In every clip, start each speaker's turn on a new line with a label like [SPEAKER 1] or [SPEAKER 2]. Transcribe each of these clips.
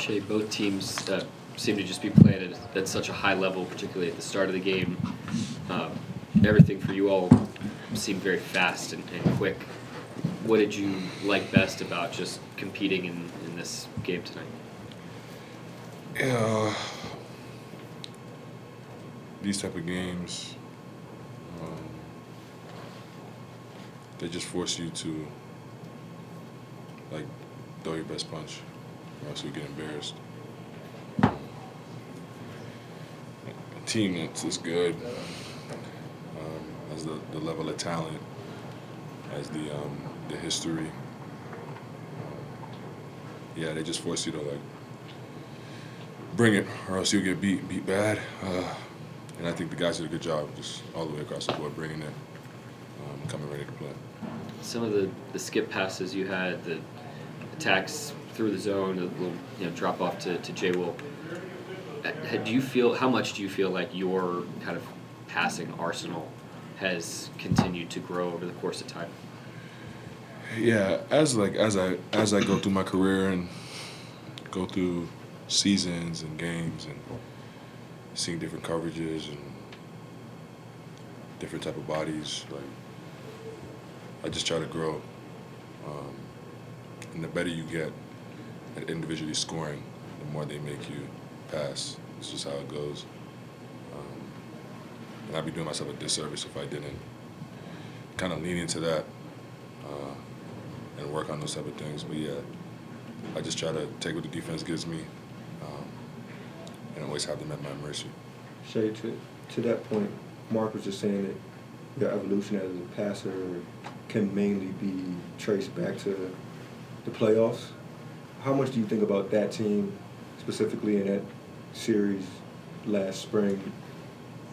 [SPEAKER 1] Shai, both teams seem to just be playing at such a high level, particularly at the start of the game. Everything for you all seemed very fast and quick. What did you like best about just competing in this game tonight?
[SPEAKER 2] Yeah, these type of games, they just force you to, like, throw your best punch, or else you get embarrassed. A team that's as good as the level of talent, as the history, yeah, they just force you to, like, bring it, or else you'll get beat bad. And I think the guys did a good job, just all the way across the board, bringing it, coming ready to play.
[SPEAKER 1] Some of the skip passes you had, the attacks through the zone, the little drop off to J. Will. How much do you feel like your kind of passing arsenal has continued to grow over the course of time?
[SPEAKER 2] Yeah, as I go through my career and go through seasons and games and seeing different coverages and different type of bodies, like, I just try to grow. And the better you get at individually scoring, the more they make you pass. It's just how it goes. And I'd be doing myself a disservice if I didn't kind of lean into that and work on those type of things. But yeah, I just try to take what the defense gives me and always have them at my mercy.
[SPEAKER 3] Shai, to that point, Mark was just saying that your evolution as a passer can mainly be traced back to the playoffs. How much do you think about that team, specifically in that series last spring,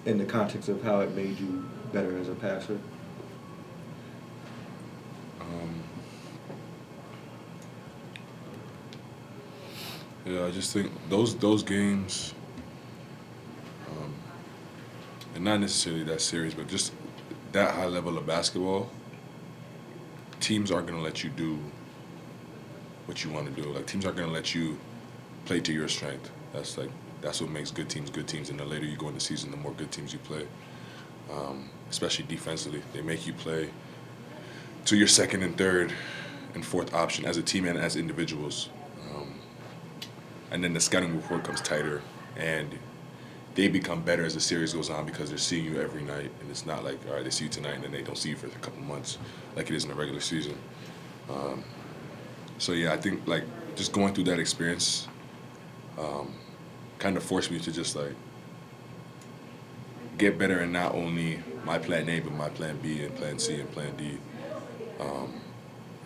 [SPEAKER 3] in the context of how it made you better as a passer?
[SPEAKER 2] Yeah, I just think those games, and not necessarily that series, but just that high level of basketball, teams aren't going to let you do what you want to do. Like, teams aren't going to let you play to your strength. That's what makes good teams. And the later you go in the season, the more good teams you play, especially defensively. They make you play to your second and third and fourth option as a team and as individuals. And then the scouting report comes tighter, and they become better as the series goes on because they're seeing you every night, and it's not like, all right, they see you tonight and then they don't see you for a couple months like it is in the regular season. So yeah, I think, like, just going through that experience kind of forced me to just, like, get better in not only my plan A but my plan B and plan C and plan D.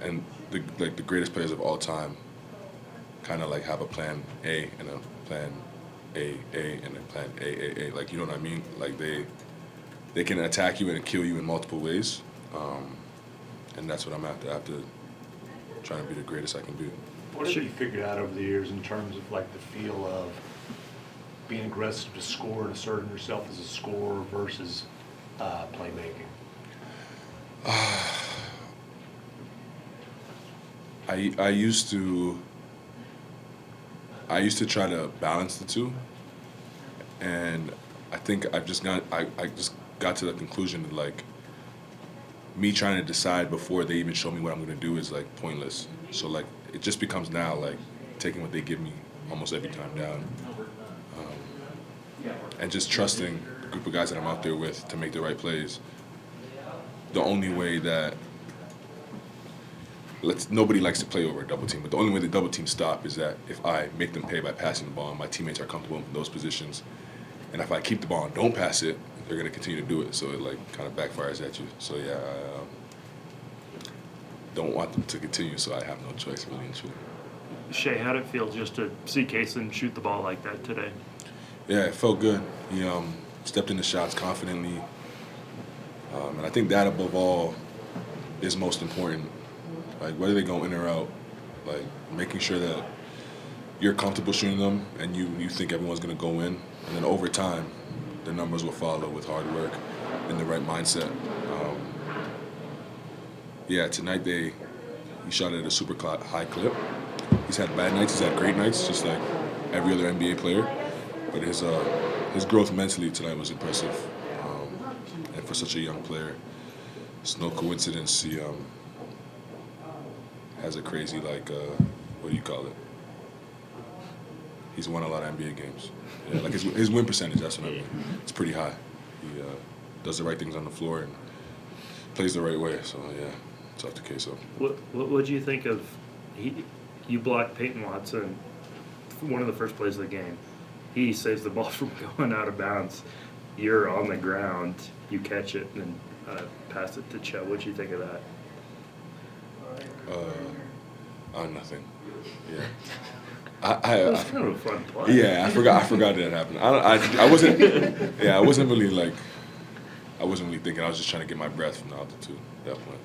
[SPEAKER 2] And the greatest players of all time kind of, like, have a plan A and a plan A and a plan A. Like, you know what I mean? Like, they can attack you and kill you in multiple ways. And that's what I'm after. After trying to be the greatest I can be.
[SPEAKER 4] What have you figured out over the years in terms of, like, the feel of being aggressive to score and asserting yourself as a scorer versus playmaking?
[SPEAKER 2] I used to try to balance the two, and I think I just got to the conclusion that, like, me trying to decide before they even show me what I'm going to do is, like, pointless. So, like, it just becomes now, like, taking what they give me almost every time down, and just trusting the group of guys that I'm out there with to make the right plays. The only way that nobody likes to play over a double team, but the only way the double team stop is that if I make them pay by passing the ball and my teammates are comfortable in those positions, and if I keep the ball and don't pass it, they're going to continue to do it. So it, like, kind of backfires at you. So yeah, I don't want them to continue, so I have no choice, really and truly.
[SPEAKER 5] Shai, how did it feel just to see Kaysen shoot the ball like that today?
[SPEAKER 2] Yeah, it felt good. He stepped into shots confidently, and I think that above all is most important. Like, whether they go in or out, like, making sure that you're comfortable shooting them and you think everyone's going to go in, and then over time, the numbers will follow with hard work and the right mindset. Yeah, tonight he shot at a super high clip. He's had bad nights, he's had great nights, just like every other NBA player, but his growth mentally tonight was impressive, and for such a young player, it's no coincidence he has a crazy what do you call it? He's won a lot of NBA games. Yeah, like his win percentage. That's what I mean. It's pretty high. He does the right things on the floor and plays the right way. So yeah, it's off the case. So
[SPEAKER 5] What do you think of you blocked Peyton Watson one of the first plays of the game. He saves the ball from going out of bounds. You're on the ground, you catch it, and pass it to Chet. What do you think of that?
[SPEAKER 2] Nothing. Yeah.
[SPEAKER 5] It was kind of a fun play.
[SPEAKER 2] Yeah, I forgot that happened. I wasn't. Yeah, I wasn't really thinking. I was just trying to get my breath from the altitude at that point.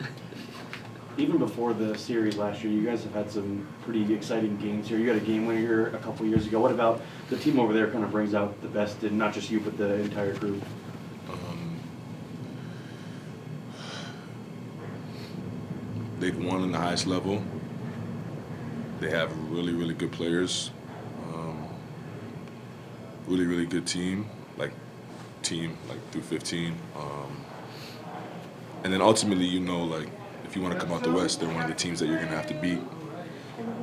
[SPEAKER 6] Even before the series last year, you guys have had some pretty exciting games here. You got a game winner here a couple years ago. What about the team over there kind of brings out the best in not just you, but the entire group?
[SPEAKER 2] They've won in the highest level. They have really, really good players. Really, really good team through 15. And then ultimately, if you want to come out the West, they're one of the teams that you're going to have to beat.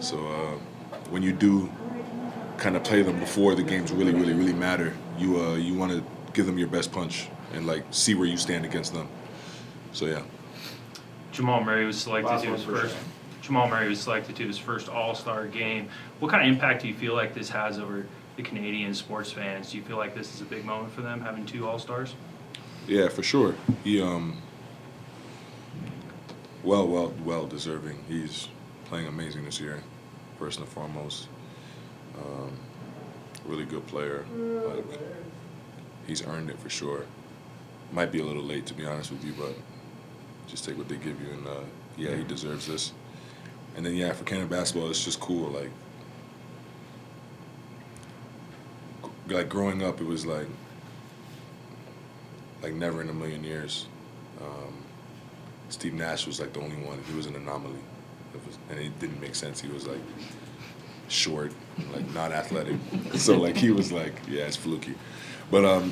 [SPEAKER 2] So when you do kind of play them before the games really, really, really matter, you want to give them your best punch and see where you stand against them. So yeah.
[SPEAKER 7] Jamal Murray was selected to his first. Jamal Murray was selected to his first All-Star game. What kind of impact do you feel like this has over the Canadian sports fans? Do you feel like this is a big moment for them, having two All-Stars?
[SPEAKER 2] Yeah, for sure. He well deserving. He's playing amazing this year, first and foremost. Really good player. He's earned it for sure. Might be a little late, to be honest with you, but just take what they give you, and yeah, he deserves this. And then yeah, for Canada basketball, it's just cool. Like growing up, it was like never in a million years. Steve Nash was the only one. He was an anomaly, and it didn't make sense. He was short, and, not athletic. So he was yeah, it's fluky. But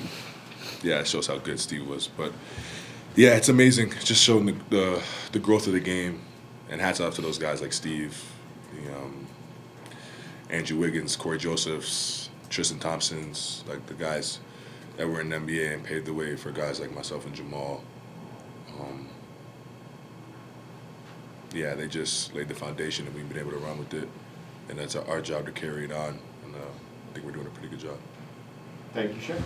[SPEAKER 2] yeah, it shows how good Steve was. But yeah, it's amazing. It's just showing the growth of the game, and hats off to those guys like Steve, Andrew Wiggins, Corey Josephs, Tristan Thompsons, the guys that were in the NBA and paved the way for guys like myself and Jamal. Yeah, they just laid the foundation, and we've been able to run with it, and that's our job to carry it on, and I think we're doing a pretty good job.
[SPEAKER 6] Thank you, Shai.